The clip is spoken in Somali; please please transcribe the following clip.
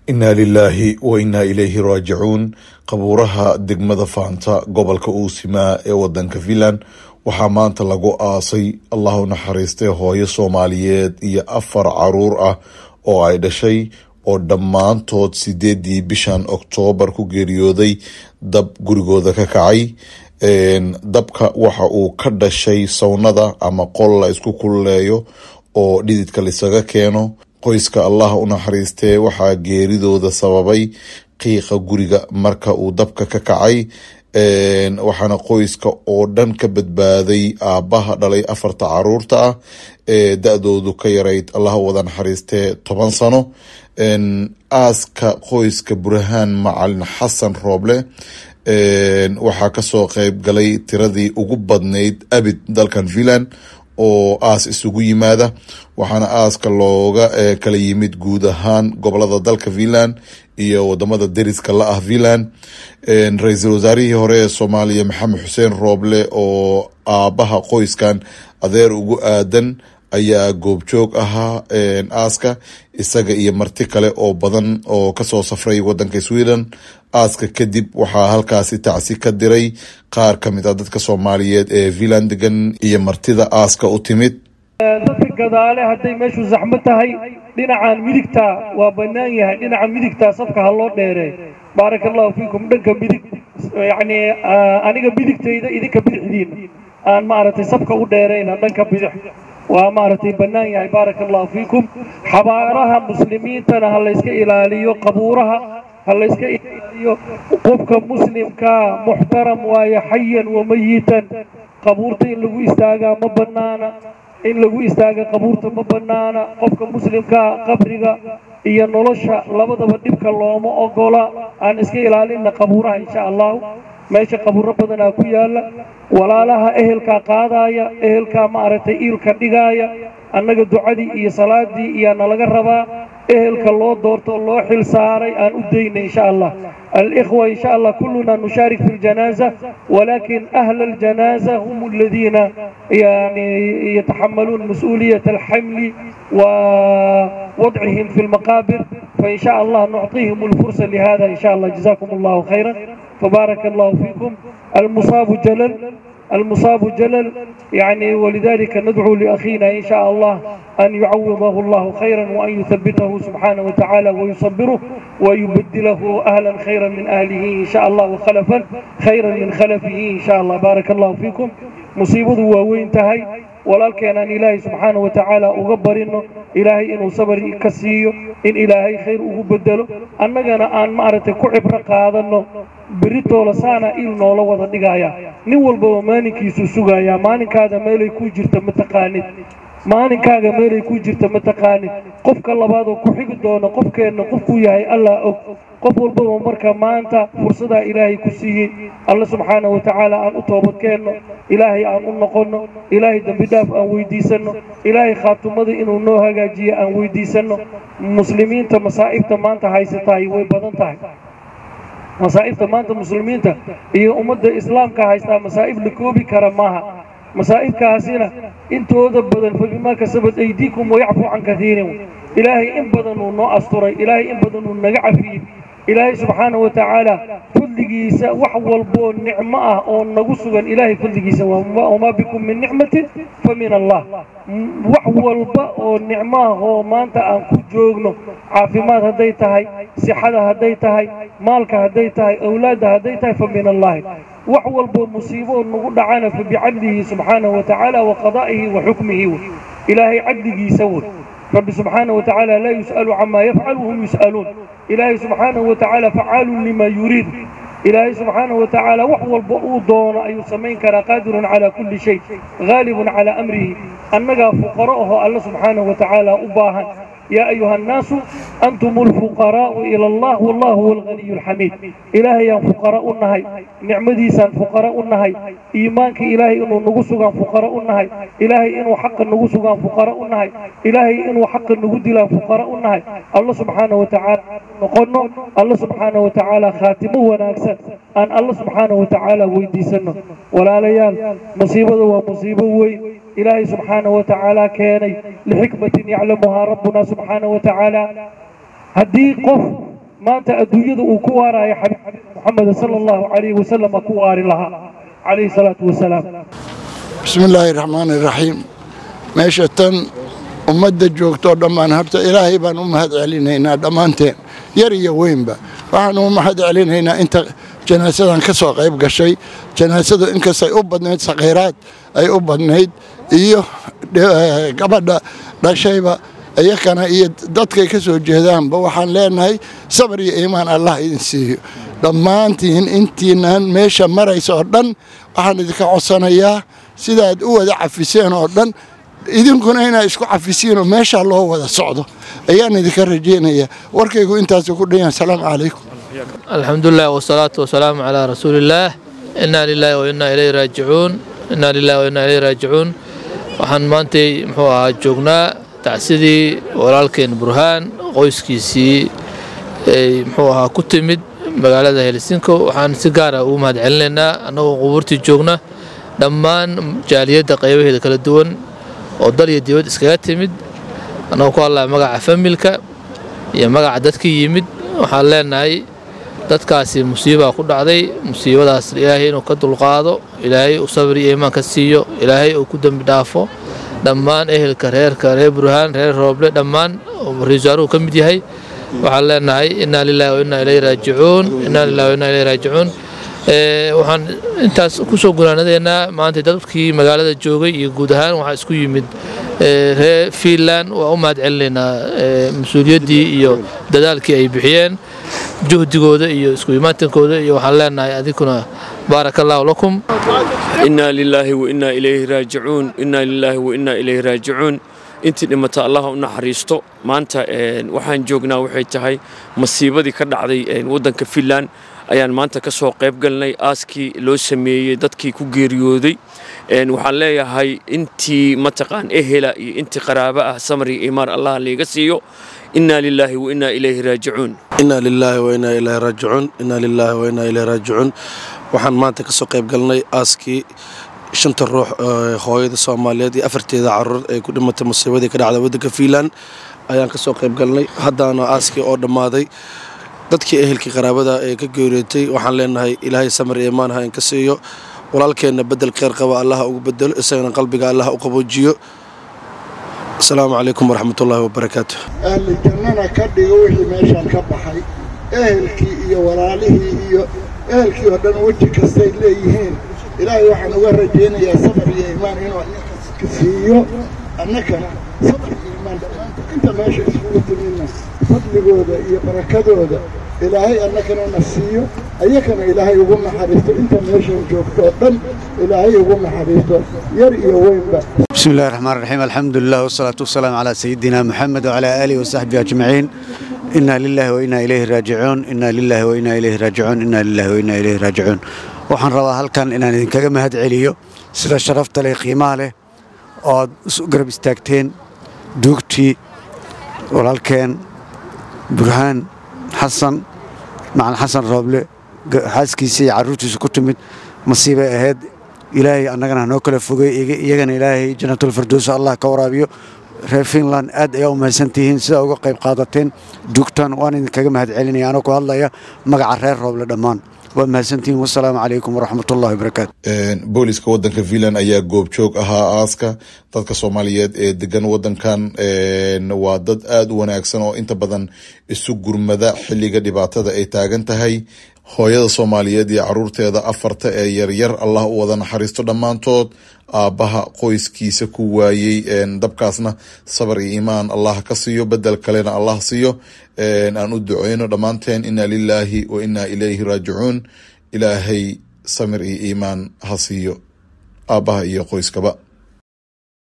إنا لله وإنا إليه راجعون. قبورها دقمة فانتا قبل كأوسما ودن كفيلان وحامانتا لغو آسي الله نحريسته هوي صوماليات إيا أفر عرور oo ay dhashay oo dhammaantood 8 bishan Oktoobar ku geeriyooday dab gurigooda ka kacay. dabka waxa uu ka dhashay sawnada ama qol la isku kululeeyo oo dhididka lisaga keeno. qoyska Allah u naxariistee waxaa geeridooda sababay qiiqa guriga marka uu dabka ka kacay. waxaana qoyska oo dhan ka badbaaday aabaha dhalay 4 caruurta ah ee da-doodu ka yarayd Allah wada naxariistee 10 sano. aaska qoyska Burhaan Macalin Xasan Rooble waxaa kasoo qayb galay tiradii ugu badnayd abid dalkan Finland oo aas isugu yimaada. waxaana aaska looga kala yimid guud ahaan gobolada dalka Finland iyo wadamada deriska la ah Finland. ra-iisul wasaarihii hore ee Soomaaliya Maxamed Xuseen Rooble oo aabaha qoyskan adeer ugu aadan ayaa goobjoog ahaa aaska isaga iyo marti kale oo badan oo kasoo safray wadanka Sweden. aaska kadib waxaa halkaasi tacsi ka diray qaar kamid ah dadka Soomaaliyeed ee Finland degan iyo martida aaska u timid. dadka gadaale haday meeshu zaxmo tahay dhinacan midigta waa banaan yahay, dhinaca midigta safka ha loo dheereey. barakallahu fiikum. dhanka midig yani aniga midigtayda idinka bidixdiina aan maaragtay safka u dheereyna dhanka bidix waa maaragtay banaan yahay. barakallahu fiikum. xabaaraha muslimiintana ha la iska ilaaliyo, qabuuraha ha la iska ilaaliyo. qofka muslimka muxtaram waaye xayan wa mayitan. qabuurta in lagu istaagaa ma banaana, in lagu istaaga qabuurta ma banaana. qofka muslimka qabriga iyo nolosha labadaba dhibka looma ogola. aan iska ilaalina qabuuraha insha Allah. meesha qabuuro badan ku yaala, walaalaha ehelka qaadaya, ehelka maaragtay ilka dhigaya. annaga ducadii iyo salaadii iyo nalaga rabaa. ehelka loo doorto loo xil saaray aan u deynay insha Allah. الإخوة إن شاء الله كلنا نشارك في الجنازة، ولكن أهل الجنازة هم الذين يعني يتحملون مسؤولية الحمل ووضعهم في المقابر. فإن شاء الله نعطيهم الفرصة لهذا إن شاء الله. جزاكم الله خيرا، فبارك الله فيكم. المصاب جلل يعني، ولذلك ندعو لأخينا إن شاء الله أن يعوضه الله خيرا وأن يثبته سبحانه وتعالى ويصبره ويبدله أهلا خيرا من أهله إن شاء الله، وخلفا خيرا من خلفه إن شاء الله. بارك الله فيكم. مصيبة وين تهي ولكن أن إلهي سبحانه وتعالى أغبر إنه إلهي إنه صبر كسيه، إن إلهي خير أغبدله. أننا أن معرتك عبر هذا إنه بريتو لسانا إلنا ولا وضع نقايا نول بومانك يسوسوغايا مانك هذا ميلي كوجرت متقاني، maalinkaaga meelay ku jirta ma taqaani. qofka labaad oo ku xigi doona qofkeena qofku yahay Allah og. qof walba oo marka maanta fursada Ilaahay ku siiyay Allah subhanahu wa ta'ala aan u toobad keenno, Ilaahay aan u noqono, Ilaahay dambi dhaaf aan weydiisano, Ilaahay khaatumada inuu noo hagaajiyo aan weydiisano. muslimiinta masaa'ibta maanta haysatay way badan tahay. masaa'ibta maanta muslimiinta iyo ummadda islaamka haysta masaa'ib la koobi kara maaha. مصائب كاسينا انتو ذبدن فبما كسبت ايديكم ويعفو عن كثير. الهي ان بدنوا نو استري، الهي ان بدنوا نقع فيه. الهي سبحانه وتعالى كل جيسا وحول بون نعمه او نغسغن الهي كل جيسا وما بكم من نعمه فمن الله. وحول بو نعمه هو ما انت ان كجوغنو عافيمات هدي تahay، صحه هدي تahay، مالك هدي تahay، اولاد هدي تahay فمن الله. وحول بمصيبه نقول دعانا بعدله سبحانه وتعالى وقضائه وحكمه. إلهي عدله يسوي. رب سبحانه وتعالى لا يسأل عما يفعل وهم يسألون. إلهي سبحانه وتعالى فعال لما يريد. إلهي سبحانه وتعالى وحول بؤودون أي سمين كان قادر على كل شيء غالب على أمره. أنك فقراءه الله سبحانه وتعالى أباها. يا أيها الناس أنتم الفقراء إلى الله والله هو الغني الحميد. إلهي يا فقراء النهي، نعمدي سان فقراء النهي، إيمانك إلهي إنه نقصك فقراء النهي، إلهي إنه حق النقصك فقراء النهي، إلهي إنه حق النقود لا فقراء النهي. الله سبحانه وتعالى نقولنا الله سبحانه وتعالى خاتمه وناكسر أن الله سبحانه وتعالى ويدي سنه ولا ليال مصيبة ومصيبة وين. إلهي سبحانه وتعالى كان لحكمة يعلمها ربنا سبحانه وتعالى. هدي قف maanta adduunyada uu ku waarayo xabiib Muhammad sallallahu alayhi wasallam ku waari lahaa alayhi salatu wasalaam. Bismillahir Rahmanir Rahim. meeshatan ummadda joogto dhammaan horta ilaahay baan u mahad celinaynaa dhammaanteen yar iyo weynba waxaan u mahad celinaynaa inta janaasadan ka soo qayb gashay janaasadu inkastay u badnayd saqiiraad ay u badnayd iyo gabadha dhashayba ayakana iyo dadkay ka soo jeedaanba waxaan leenahay sabir iyo iimaan Allah idin siiyo dhammaantiin intiinaan meesha marayso oo dhan waxaan idinka codsanayaa sidaad u wada cafiseen oo dhan idinkuna inaa isku cafisiinoo meesha loo wada socdo ayaan idinka rajeynayaa warkaygu intaas ku dhayan salaamu calaykum alxamdulilah wasalaatu wasalaamu calaa rasuulillaah innaa lilaahi wa innaa ilayhi raajicuun innaa lilaahi wa innaa ilayhi raajicuun waxaan maantay muxuu ahaa joognaa tacsidii walaalkeen burhaan qoyskiisii ay muxuu ahaa ku timid magaalada Helsinki waxaan si gaar ah ugu mahad celinaynaa annagoo qubuurtii joogna dhammaan jaaliyadda qaybaheeda kala duwan oo dal iyo dibad iskaga timid annagoo ku hadlaya magaca familka iyo magaca dadkii yimid waxaan leenahay dadkaasi musiiba ku dhacday musiibadaas ilaahay inuu ka dulqaado ilaahay uu sabir iyo iimaan ka siiyo ilaahay uu ku dambi dhaafo dhammaan ehelka reerka reer burhaan reer rooble dhammaan riisaaru ka mid yahay waxaan leenahay innaa lilaahi wa innaa ilayhi raajicuun innaa lilaahi wa innaa ilayhi raajicuun waxaan intaas ku soo gunaanadeynaa maanta dadkii magaalada joogay iyo guud ahaan waxa isku yimid reer Finland waa u mahad celinaynaa mas'uuliyaddii iyo dadaalkii ay bixiyeen juhdigooda iyo isku imaatankooda iyo waxaan leenahay adinkuna barakallahu lakum innaa lilaahi wa innaa ilayhi raajicuun innaa lilaahi wa innaa ilayhi raajicuun intii dhimata Allah u naxariisto maanta waxaan joognaa waxay tahay masiibadii ka dhacday wadanka Finland ayaan maanta ka soo qayb galnay aaskii loo sameeyay dadkii ku geeriyooday waxaan leeyahay intii mataqaan ehela iyo intii qaraaba ah samri iimaan Allah leega siiyo inna lillahi wa inna ilayhi raaji'un inna lillahi wa inna ilayhi raaji'un inna lillahi wa inna ilayhi raaji'un waxaan maanta ka soo qayb galnay aaskii shanta ruux hooyada Soomaaliyeed iyo afarteeda carruur ay ku dhimatay masiibadii ka dhacday wadanka Finland ayaan ka soo qayb galnay haddaana aaskii oo dhamaaday dadkii ehelkii qaraabada ee ka geeriyootay waxaan leenahay ilaahay samir iyo iimaan ha in ka siiyo walaalkeena bedel khayr qaba Allah ugu bedelo isagana qalbiga Allah u qaboojiyo السلام عليكم ورحمة الله وبركاته أهل الجنة كدي وحي ماشان كبحي أهلكي إيا وراليه إيا أهلكي ودن وجهك السيد ليهين إلهي وحن ورجينا يا صبر يا إيمان إنو كسيو أنك صبر يا إيمان أنت ماشي سفوت منا فضل قودة إيا بركة قودة إلهي أنك نسيو أيكنا إلهي يقوم حريسته أنت ماشي وجوكتو ضل إلهي يقوم حريسته يرئي وين بقى بسم الله الرحمن الرحيم الحمد لله والصلاة والسلام على سيدنا محمد وعلى آله وصحبه أجمعين إنا لله وإنا إليه راجعون إنا لله وإنا إليه راجعون إنا لله وإنا إليه راجعون وحن روا هالكان إن كجمع هاد عليو سيدا شرفت لي قيمة له أو قرب استاكتين دوكتي والكان برهان حسن مع الحسن رابله حاسكيسي عروتي سكتمت مصيبة هاد إلهي أننا نوكل فوقي يجن إلهي جنة الفردوس الله كورابيو فنلان أد يوم سنتين سأوقع قيب قادتين دوكتان وأنا كجمع هاد علني أنا كهلا يا مقع الرير رابله دمان وما سنتين والسلام عليكم ورحمة الله وبركاته. بوليس كودن كفيلان أيها جوب شوك أها آسكا تذكر صوماليات دجن ودن كان نوادد أد ونأكسن وإنت بدن السجور مذا حلي قد بعتذا أي تاجن تهي hooyada Soomaaliyeed iyo carruurteeda afarta ee yaryar Allah u wada naxariisto dhamaantood aabaha qoyskiisa ku waayay dabkaasna sabir iyo iimaan Allah ka siiyo bedel kalena Allah siiyo aan u duceyno dhamaanteen inna lillahi wa inna ilayhi raaji'un ilaahay samir iyo iimaan ha siiyo aabaha iyo qoyskaba